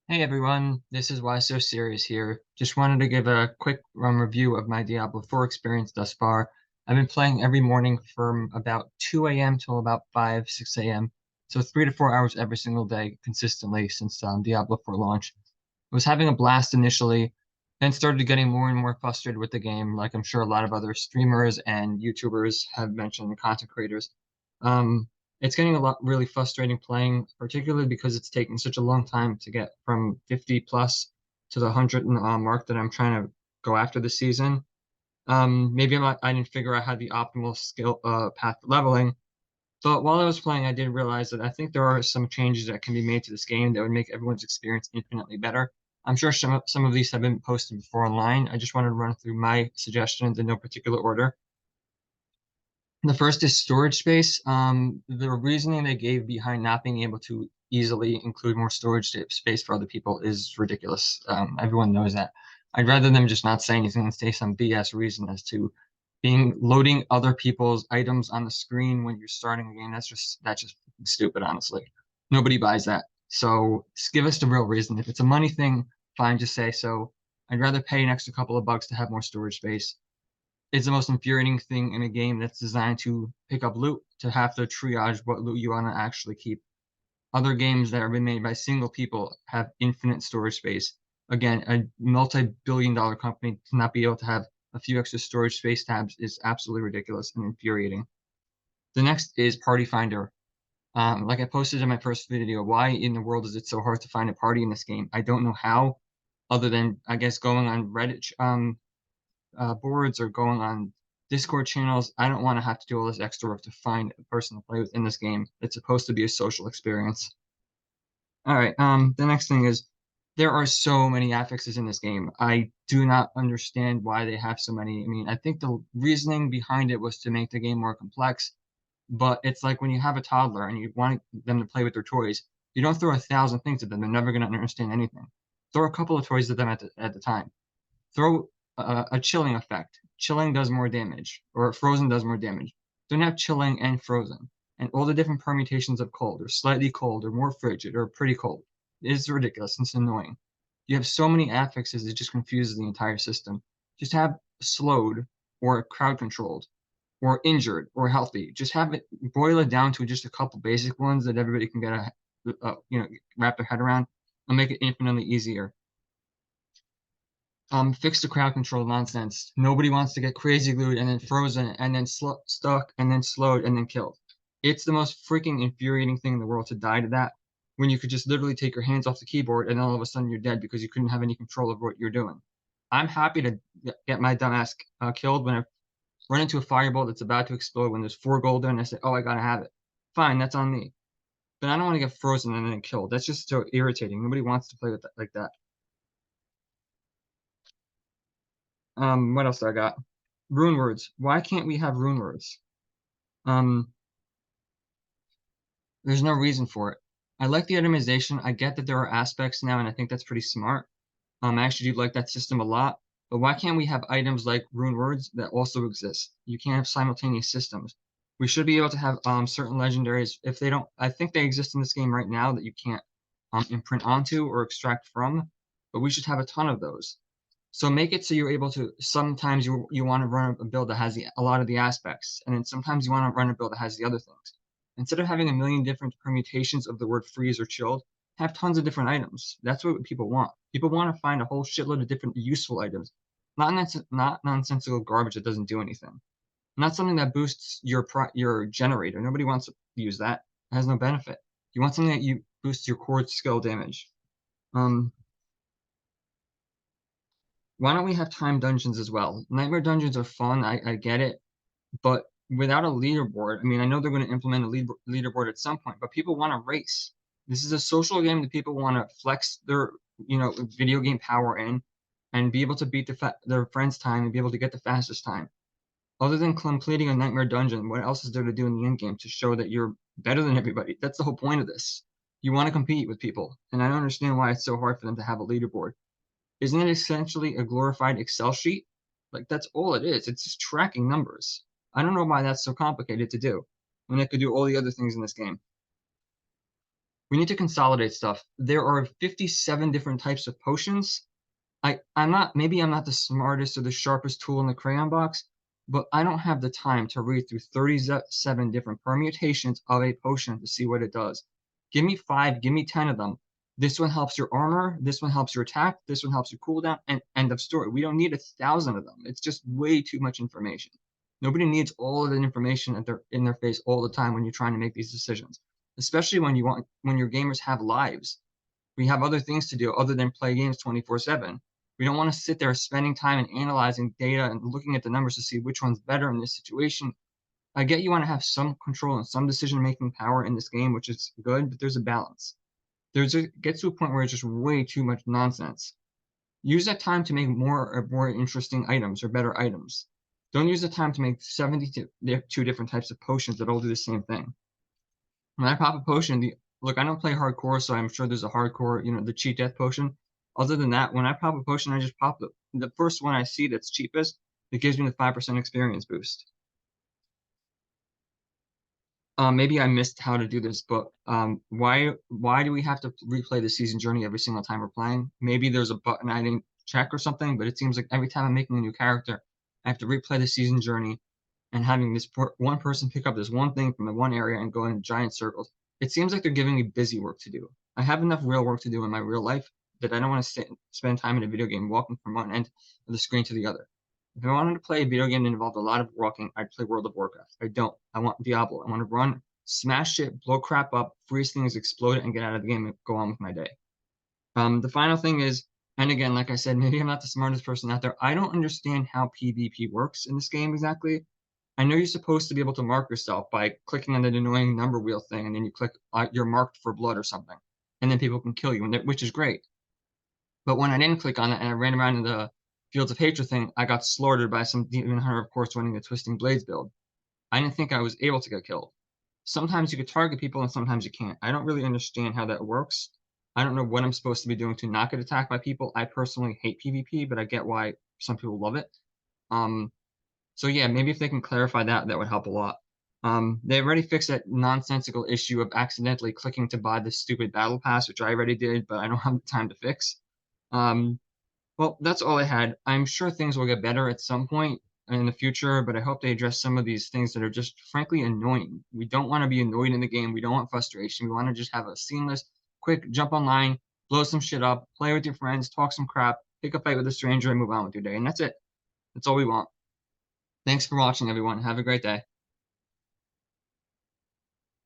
Hey everyone, this is Why So Serious here. Just wanted to give a quick review of my Diablo 4 experience thus far. I've been playing every morning from about 2 a.m. till about 5, 6 a.m. So 3 to 4 hours every single day consistently since Diablo 4 launch. I was having a blast initially, then started getting more and more frustrated with the game, like I'm sure a lot of other streamers and YouTubers have mentioned, and content creators. It's getting a lot really frustrating playing, particularly because it's taking such a long time to get from 50 plus to the 100 mark that I'm trying to go after this season. Maybe I didn't figure out how the optimal skill path for leveling, but while I was playing, I did realize that I think there are some changes that can be made to this game that would make everyone's experience infinitely better. I'm sure some of these have been posted before online. I just wanted to run through my suggestions in no particular order. The first is storage space. The reasoning they gave behind not being able to easily include more space for other people is ridiculous. Everyone knows that. I'd rather them just not say anything and say some BS reason as to being loading other people's items on the screen when you're starting a game. That's just stupid, honestly. Nobody buys that. So just give us the real reason. If it's a money thing, fine, just say so. I'd rather pay an extra couple of bucks to have more storage space. It's the most infuriating thing in a game that's designed to pick up loot to have to triage what loot you want to actually keep. Other games that have been made by single people have infinite storage space. Again, a multi-billion dollar company to not be able to have a few extra storage space tabs is absolutely ridiculous and infuriating. The next is Party Finder. Like I posted in my first video, why in the world is it so hard to find a party in this game? I don't know how, other than I guess going on Reddit boards or going on Discord channels. I don't want to have to do all this extra work to find a person to play with in this game. It's supposed to be a social experience. All right. The next thing is there are so many affixes in this game. I do not understand why they have so many. I mean, I think the reasoning behind it was to make the game more complex, but it's like when you have a toddler and you want them to play with their toys, you don't throw 1,000 things at them. They're never going to understand anything. Throw a couple of toys at them at the time. Throw a chilling effect. Chilling does more damage, or frozen does more damage. Don't have chilling and frozen, and all the different permutations of cold, or slightly cold, or more frigid, or pretty cold. It is ridiculous. It's annoying. You have so many affixes, it just confuses the entire system. Just have slowed, or crowd controlled, or injured, or healthy. Just have it boil it down to just a couple basic ones that everybody can get wrap their head around, and make it infinitely easier. Fix the crowd control nonsense. Nobody wants to get crazy glued and then frozen and then stuck and then slowed and then killed. It's the most freaking infuriating thing in the world to die to that when you could just literally take your hands off the keyboard and then all of a sudden you're dead because you couldn't have any control of what you're doing. I'm happy to get my dumbass killed when I run into a fireball that's about to explode when there's 4 gold there and I say, oh, I gotta have it. Fine, that's on me. But I don't want to get frozen and then killed. That's just so irritating. Nobody wants to play with that like that. What else do I got? Rune words. Why can't we have rune words? Um, there's no reason for it. I like the itemization. I get that there are aspects now, and I think that's pretty smart. I actually do like that system a lot. But why can't we have items like rune words that also exist? You can't have simultaneous systems. We should be able to have certain legendaries. If they don't, I think they exist in this game right now that you can't imprint onto or extract from, but we should have a ton of those. So make it so you're able to sometimes you want to run a build that has a lot of the aspects, and then sometimes you want to run a build that has the other things. Instead of having a million different permutations of the word freeze or chilled, have tons of different items. That's what people want. People want to find a whole shitload of different useful items, not nonsensical garbage that doesn't do anything. Not something that boosts your generator. Nobody wants to use that. It has no benefit. You want something that you boosts your core skill damage. Um, Why don't we have time dungeons as well? Nightmare dungeons are fun. I get it, but without a leaderboard, I mean, I know they're going to implement a leaderboard at some point, but people want to race. This is a social game that people want to flex their, video game power in and be able to beat their friends' time and be able to get the fastest time. Other than completing a nightmare dungeon, what else is there to do in the end game to show that you're better than everybody? That's the whole point of this. You want to compete with people, and I don't understand why it's so hard for them to have a leaderboard. Isn't it essentially a glorified Excel sheet? Like that's all it is. It's just tracking numbers. I don't know why that's so complicated to do when it could do all the other things in this game. We need to consolidate stuff. There are 57 different types of potions. I'm not, maybe I'm not the smartest or the sharpest tool in the crayon box, but I don't have the time to read through 37 different permutations of a potion to see what it does. Give me 5, give me 10 of them. This one helps your armor, this one helps your attack, this one helps your cooldown, and end of story. We don't need 1,000 of them. It's just way too much information. Nobody needs all of the information in their face all the time when you're trying to make these decisions, especially when your gamers have lives. We have other things to do other than play games 24/7. We don't want to sit there spending time and analyzing data and looking at the numbers to see which one's better in this situation. I get you want to have some control and some decision-making power in this game, which is good, but there's a balance. It gets to a point where it's just way too much nonsense. Use that time to make more interesting items or better items. Don't use the time to make 72 different types of potions that all do the same thing. When I pop a potion, look, I don't play hardcore, so I'm sure there's a hardcore, the cheat death potion. Other than that, when I pop a potion, I just pop the first one I see that's cheapest. It gives me the 5% experience boost. Maybe I missed how to do this, but why do we have to replay the season journey every single time we're playing? Maybe there's a button I didn't check or something, but it seems like every time I'm making a new character, I have to replay the season journey and having this one person pick up this one thing from the one area and go in giant circles. It seems like they're giving me busy work to do. I have enough real work to do in my real life that I don't want to spend time in a video game walking from one end of the screen to the other. If I wanted to play a video game that involved a lot of walking, I'd play World of Warcraft. I don't. I want Diablo. I want to run, smash shit, blow crap up, freeze things, explode it, and get out of the game and go on with my day. The final thing is, and again, like I said, maybe I'm not the smartest person out there. I don't understand how PvP works in this game exactly. I know you're supposed to be able to mark yourself by clicking on that annoying number wheel thing, and then you click you're marked for blood or something, and then people can kill you, which is great. But when I didn't click on it and I ran around in the Fields of Hatred thing, I got slaughtered by some demon hunter, of course, running the Twisting Blades build. I didn't think I was able to get killed. Sometimes you could target people and sometimes you can't. I don't really understand how that works. I don't know what I'm supposed to be doing to not get attacked by people. I personally hate PvP, but I get why some people love it. So yeah, maybe if they can clarify that, that would help a lot. They already fixed that nonsensical issue of accidentally clicking to buy the stupid battle pass, which I already did, but I don't have the time to fix. Um, well, that's all I had. I'm sure things will get better at some point in the future, but I hope they address some of these things that are just frankly annoying. We don't want to be annoyed in the game. We don't want frustration. We want to just have a seamless, quick jump online, blow some shit up, play with your friends, talk some crap, pick a fight with a stranger, and move on with your day. And that's it. That's all we want. Thanks for watching, everyone. Have a great day.